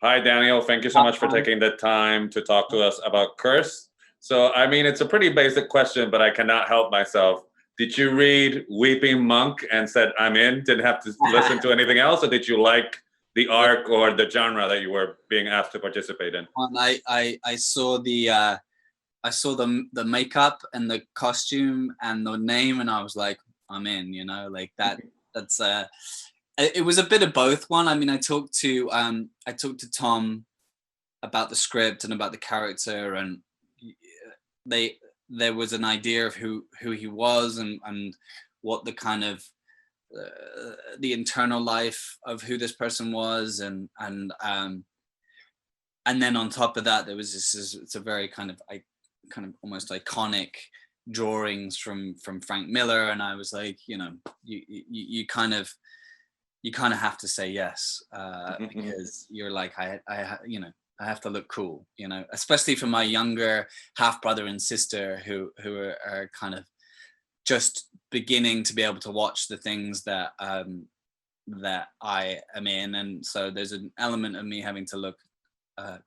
Hi, Daniel. Thank you so much for taking the time to talk to us about Curse. So, I mean, it's a pretty basic question, but I cannot help myself. Did you read Weeping Monk and said, I'm in, didn't have to listen to anything else? Or did you like the arc or the genre that you were being asked to participate in? I saw the makeup and the costume and the name, and I was like, I'm in, like that. That's it was a bit of both. One, I mean, I talked to Tom about the script and about the character, and there was an idea of who he was and what the kind of the internal life of who this person was, and then on top of that, there was it's a very kind of almost iconic drawings from Frank Miller, and I was like, you kind of have to say yes, because you're like, I have to look cool, especially for my younger half brother and sister who are kind of just beginning to be able to watch the things that I am in, and so there's an element of me having to look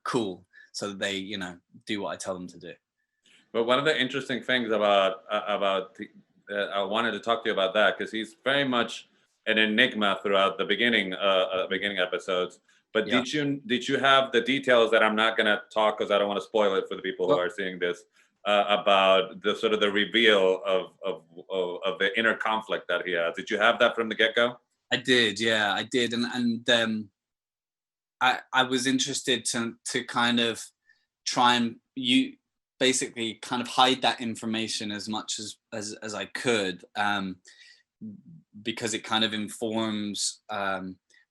cool so that they do what I tell them to do. But one of the interesting things about I wanted to talk to you about that, because he's very much an enigma throughout the beginning episodes. But Yeah. did you have the details that I'm not going to talk, because I don't want to spoil it for the people who are seeing this, about the sort of the reveal of the inner conflict that he has? Did you have that from the get-go? I did, yeah, I did, and I was interested to kind of try and basically kind of hide that information as much as I could, because it kind of informs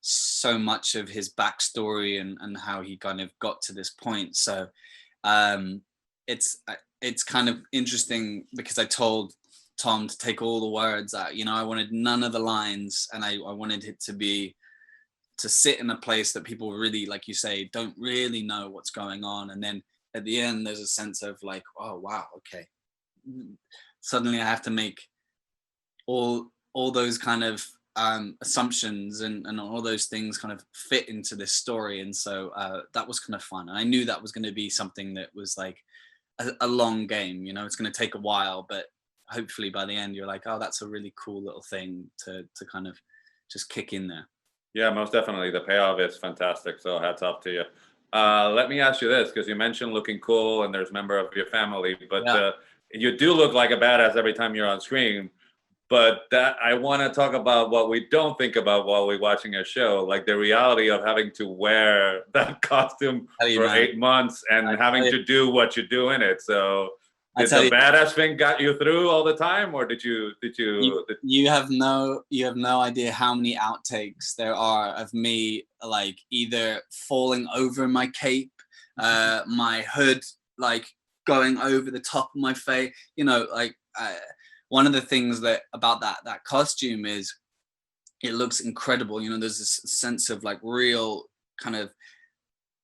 so much of his backstory and how he kind of got to this point. So it's kind of interesting, because I told Tom to take all the words out. I wanted none of the lines, and I wanted it to sit in a place that people really, like you say, don't really know what's going on. And then at the end, there's a sense of like, oh, wow, okay. Suddenly I have to make all those kind of assumptions and all those things kind of fit into this story. And so that was kind of fun. And I knew that was going to be something that was like a long game, it's going to take a while, but hopefully by the end you're like, oh, that's a really cool little thing to kind of just kick in there. Yeah, most definitely. The payoff is fantastic. So hats off to you. Let me ask you this, because you mentioned looking cool and there's a member of your family, but you do look like a badass every time you're on screen. But that I want to talk about what we don't think about while we're watching a show, like the reality of having to wear that costume for 8 months and having to do what you do in it. So did the badass thing got you through all the time, or did you? You have no idea how many outtakes there are of me like either falling over my cape, my hood like going over the top of my face. One of the things about that costume is it looks incredible. There's this sense of like real kind of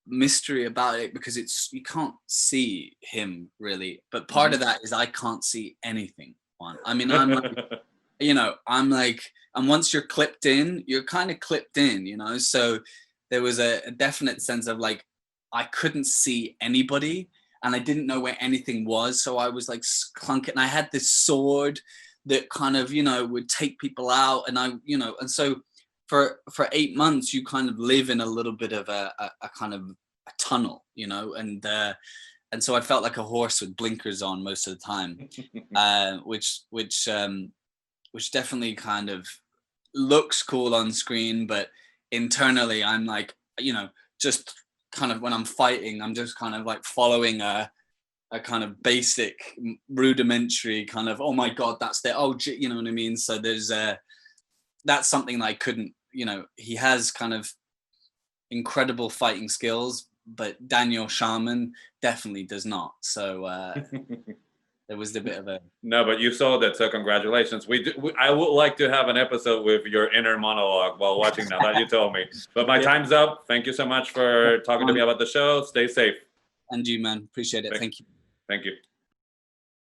mystery about it, because you can't see him really, but part of that is I can't see anything. I mean, I'm like, I'm like, and once you're clipped in, you're kind of clipped in, so there was a definite sense of like I couldn't see anybody, and I didn't know where anything was, so I was like clunking. And I had this sword that kind of would take people out, and and so for 8 months you kind of live in a little bit of a kind of a tunnel, and so I felt like a horse with blinkers on most of the time, which definitely kind of looks cool on screen, but internally I'm like, just kind of when I'm fighting, I'm just kind of like following a kind of basic rudimentary kind of, oh my God, that's there. Oh, you know what I mean? So there's that's something that I couldn't, he has kind of incredible fighting skills, but Daniel Sharman definitely does not. So there was a bit of a... No, but you sold it, so congratulations. I would like to have an episode with your inner monologue while watching now that you told me. But my time's up. Thank you so much for talking to me about the show. Stay safe. And you, man. Appreciate it. Thank you. Thank you.